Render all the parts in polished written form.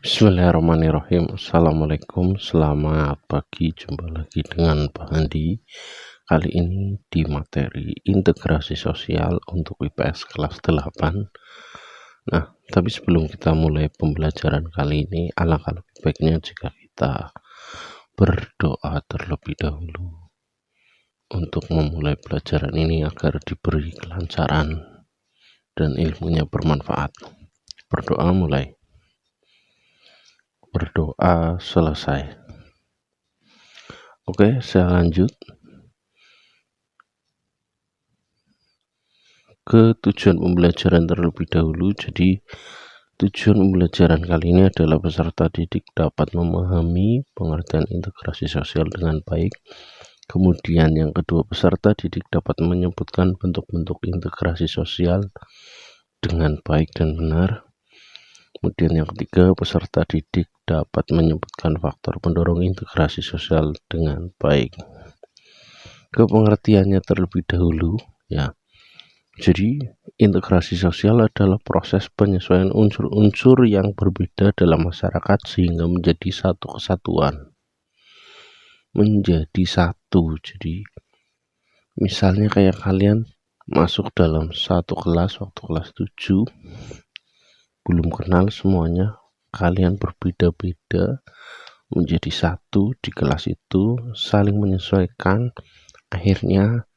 Bismillahirrahmanirrahim. Assalamualaikum, selamat pagi. Jumpa lagi dengan Pak Andi. Kali ini di materi integrasi sosial untuk IPS kelas 8. Nah, tapi sebelum kita mulai pembelajaran kali ini, alangkah lebih baiknya jika kita berdoa terlebih dahulu untuk memulai pelajaran ini agar diberi kelancaran dan ilmunya bermanfaat. Berdoa mulai. Berdoa selesai. Oke, saya lanjut ke tujuan pembelajaran terlebih dahulu. Jadi tujuan pembelajaran kali ini adalah peserta didik dapat memahami pengertian integrasi sosial dengan baik. Kemudian yang kedua, peserta didik dapat menyebutkan bentuk-bentuk integrasi sosial dengan baik dan benar. Kemudian yang ketiga, peserta didik dapat menyebutkan faktor pendorong integrasi sosial dengan baik. Ke pengertiannya terlebih dahulu, ya. Jadi, integrasi sosial adalah proses penyesuaian unsur-unsur yang berbeda dalam masyarakat sehingga menjadi satu kesatuan. Menjadi satu. Jadi, misalnya kayak kalian masuk dalam satu kelas waktu kelas 7, belum kenal semuanya, kalian berbeda-beda menjadi satu di kelas itu, saling menyesuaikan, akhirnya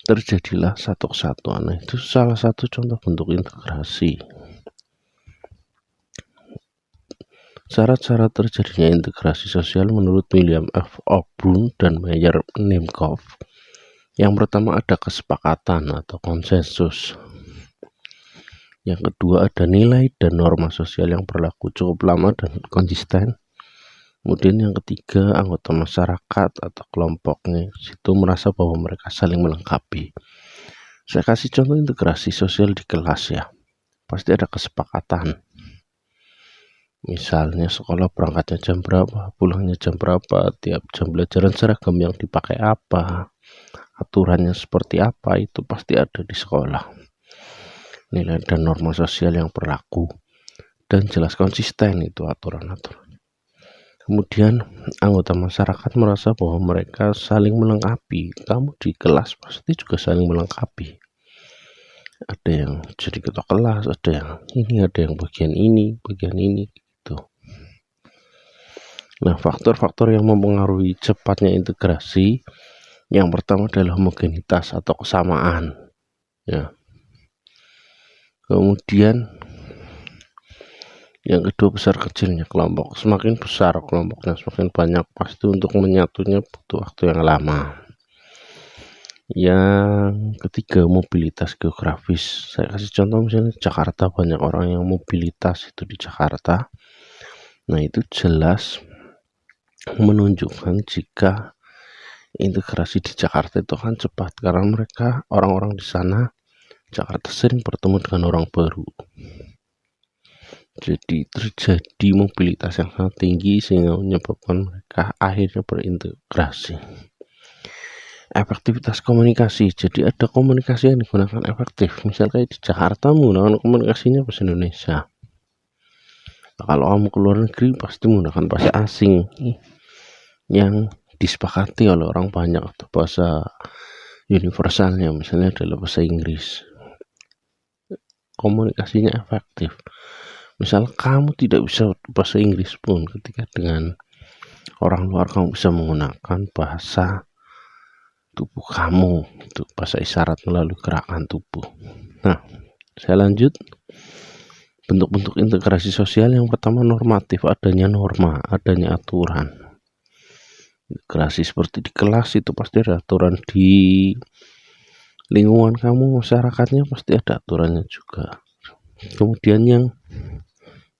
terjadilah satu kesatuan. Nah, itu salah satu contoh bentuk integrasi. Cara-cara terjadinya integrasi sosial menurut William F. Auburn dan Meyer Nemkov. Yang pertama ada kesepakatan atau konsensus. Yang kedua ada nilai dan norma sosial yang berlaku cukup lama dan konsisten. Kemudian yang ketiga, anggota masyarakat atau kelompoknya itu merasa bahwa mereka saling melengkapi. Saya kasih contoh integrasi sosial di kelas ya. Pasti ada kesepakatan. Misalnya sekolah berangkatnya jam berapa, pulangnya jam berapa, tiap jam pelajaran seragam yang dipakai apa, aturannya seperti apa, itu pasti ada di sekolah. Nilai dan norma sosial yang berlaku dan jelas konsisten itu aturan-aturan. Kemudian anggota masyarakat merasa bahwa mereka saling melengkapi. Kamu di kelas pasti juga saling melengkapi. Ada yang jadi ketua kelas, ada yang ini, ada yang bagian ini gitu. Nah, faktor-faktor yang mempengaruhi cepatnya integrasi, yang pertama adalah homogenitas atau kesamaan. Ya. Kemudian yang kedua, besar kecilnya kelompok. Semakin besar kelompoknya, semakin banyak, pasti untuk menyatunya butuh waktu yang lama. Yang ketiga, mobilitas geografis. Saya kasih contoh misalnya Jakarta, banyak orang yang mobilitas itu di Jakarta. Nah, itu jelas menunjukkan jika integrasi di Jakarta itu akan cepat karena mereka orang-orang di sana Jakarta sering bertemu dengan orang baru. Jadi terjadi mobilitas yang sangat tinggi sehingga menyebabkan mereka akhirnya berintegrasi. Efektivitas komunikasi. Jadi ada komunikasi yang digunakan efektif. Misalnya di Jakarta menggunakan komunikasinya bahasa Indonesia. Kalau kamu ke luar negeri pasti menggunakan bahasa asing yang disepakati oleh orang banyak atau bahasa universalnya misalnya adalah bahasa Inggris. Komunikasinya efektif. Misal kamu tidak bisa bahasa Inggris pun, ketika dengan orang luar kamu bisa menggunakan bahasa tubuh kamu, itu bahasa isyarat melalui gerakan tubuh. Nah, saya lanjut. Bentuk-bentuk integrasi sosial yang pertama normatif, adanya norma, adanya aturan. Integrasi seperti di kelas itu pasti ada aturan, di lingkungan kamu, masyarakatnya pasti ada aturannya juga. Kemudian yang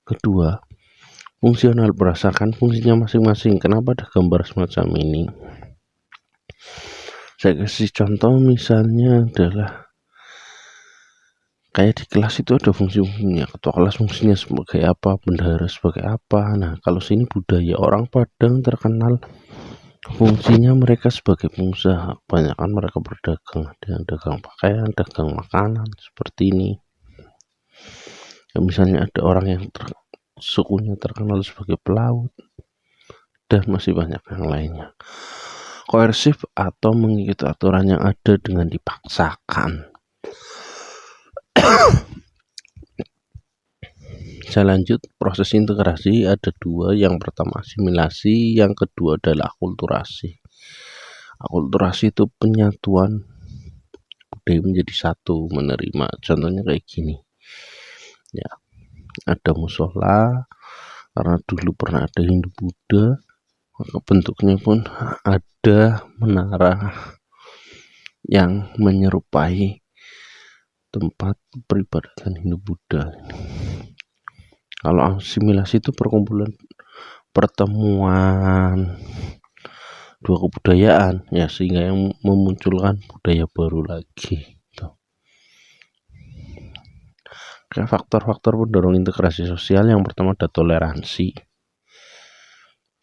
kedua, fungsional, berdasarkan fungsinya masing-masing. Kenapa ada gambar semacam ini? Saya kasih contoh misalnya adalah kayak di kelas itu ada fungsi-fungsinya. Ketua kelas fungsinya sebagai apa, bendahara sebagai apa. Nah, kalau sini budaya orang Padang terkenal fungsinya mereka sebagai pengusaha. Kebanyakan mereka berdagang, ada yang dagang pakaian, dagang makanan seperti ini. Ya, misalnya ada orang yang sukunya terkenal sebagai pelaut, dan masih banyak yang lainnya. Koersif atau mengikuti aturan yang ada dengan dipaksakan. Saya lanjut, proses integrasi ada dua, yang pertama asimilasi, yang kedua adalah akulturasi. Akulturasi itu penyatuan budaya menjadi satu, menerima. Contohnya kayak gini, ya, ada musola karena dulu pernah ada Hindu Buddha, maka bentuknya pun ada menara yang menyerupai tempat peribadatan Hindu Buddha. Kalau asimilasi itu perkumpulan pertemuan dua kebudayaan, ya, sehingga yang memunculkan budaya baru lagi. Faktor-faktor pendorong integrasi sosial, yang pertama ada toleransi,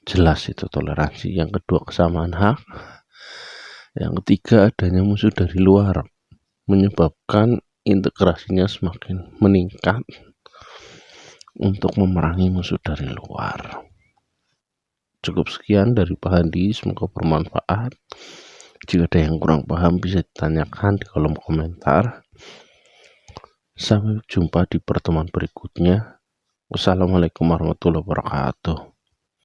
jelas itu toleransi. Yang kedua kesamaan hak. Yang ketiga adanya musuh dari luar, menyebabkan integrasinya semakin meningkat untuk memerangi musuh dari luar. Cukup sekian dari Pak Handi, semoga bermanfaat. Jika ada yang kurang paham bisa ditanyakan di kolom komentar. Sampai jumpa di pertemuan berikutnya. Wassalamualaikum warahmatullahi wabarakatuh.